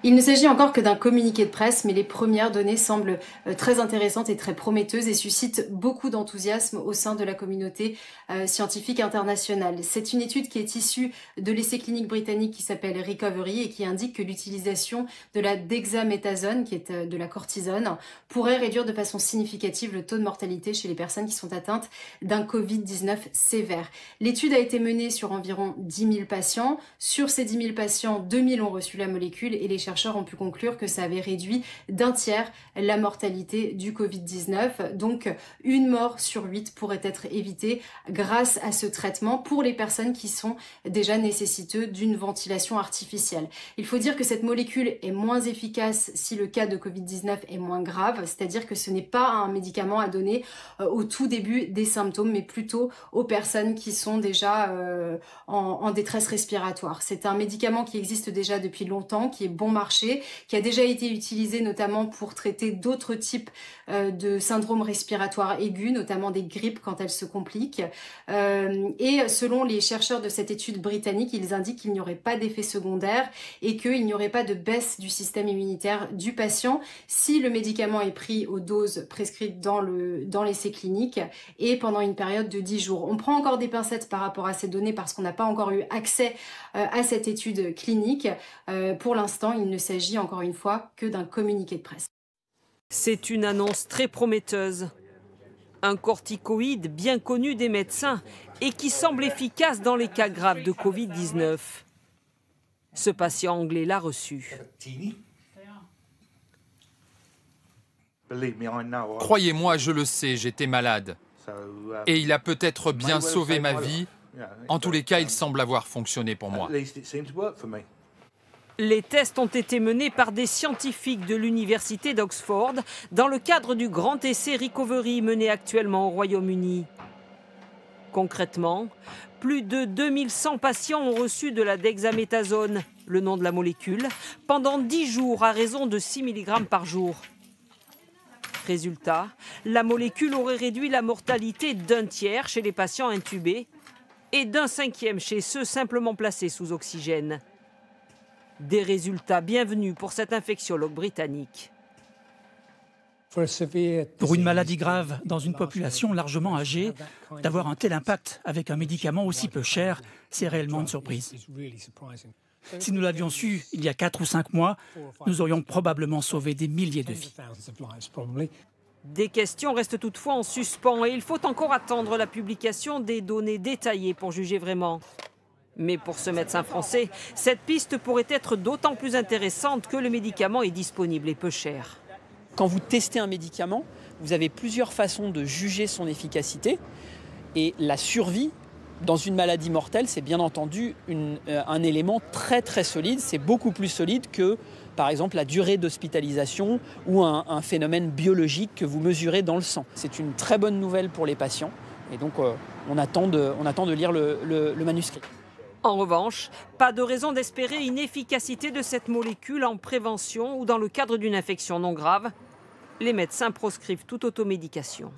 Il ne s'agit encore que d'un communiqué de presse, mais les premières données semblent très intéressantes et très prometteuses et suscitent beaucoup d'enthousiasme au sein de la communauté scientifique internationale. C'est une étude qui est issue de l'essai clinique britannique qui s'appelle Recovery et qui indique que l'utilisation de la dexaméthasone, qui est de la cortisone, pourrait réduire de façon significative le taux de mortalité chez les personnes qui sont atteintes d'un Covid-19 sévère. L'étude a été menée sur environ 10 000 patients. Sur ces 10 000 patients, 2 000 ont reçu la molécule et les chercheurs ont pu conclure que ça avait réduit d'un tiers la mortalité du Covid-19. Donc, une mort sur 8 pourrait être évitée grâce à ce traitement pour les personnes qui sont déjà nécessiteuses d'une ventilation artificielle. Il faut dire que cette molécule est moins efficace si le cas de Covid-19 est moins grave, c'est-à-dire que ce n'est pas un médicament à donner au tout début des symptômes, mais plutôt aux personnes qui sont déjà en détresse respiratoire. C'est un médicament qui existe déjà depuis longtemps, qui est bon marché, qui a déjà été utilisé notamment pour traiter d'autres types de syndromes respiratoires aigus, notamment des grippes quand elles se compliquent. Et selon les chercheurs de cette étude britannique, ils indiquent qu'il n'y aurait pas d'effet secondaire et qu'il n'y aurait pas de baisse du système immunitaire du patient si le médicament est pris aux doses prescrites dans l'essai clinique et pendant une période de 10 jours. On prend encore des pincettes par rapport à ces données parce qu'on n'a pas encore eu accès à cette étude clinique. Pour l'instant, il ne s'agit encore une fois que d'un communiqué de presse. C'est une annonce très prometteuse. Un corticoïde bien connu des médecins et qui semble efficace dans les cas graves de Covid-19. Ce patient anglais l'a reçu. Croyez-moi, je le sais, j'étais malade. Et il a peut-être bien sauvé ma vie. En tous les cas, il semble avoir fonctionné pour moi. Les tests ont été menés par des scientifiques de l'université d'Oxford dans le cadre du grand essai Recovery mené actuellement au Royaume-Uni. Concrètement, plus de 2100 patients ont reçu de la dexaméthasone, le nom de la molécule, pendant 10 jours à raison de 6 mg par jour. Résultat, la molécule aurait réduit la mortalité d'un tiers chez les patients intubés et d'un cinquième chez ceux simplement placés sous oxygène. Des résultats bienvenus pour cet infectiologue britannique. Pour une maladie grave dans une population largement âgée, d'avoir un tel impact avec un médicament aussi peu cher, c'est réellement une surprise. Si nous l'avions su il y a 4 ou 5 mois, nous aurions probablement sauvé des milliers de vies. Des questions restent toutefois en suspens et il faut encore attendre la publication des données détaillées pour juger vraiment. Mais pour ce médecin français, cette piste pourrait être d'autant plus intéressante que le médicament est disponible et peu cher. Quand vous testez un médicament, vous avez plusieurs façons de juger son efficacité. Et la survie dans une maladie mortelle, c'est bien entendu un élément très très solide. C'est beaucoup plus solide que, par exemple, la durée d'hospitalisation ou un phénomène biologique que vous mesurez dans le sang. C'est une très bonne nouvelle pour les patients. Et donc, on attend de lire le manuscrit. En revanche, pas de raison d'espérer une efficacité de cette molécule en prévention ou dans le cadre d'une infection non grave. Les médecins proscrivent toute automédication.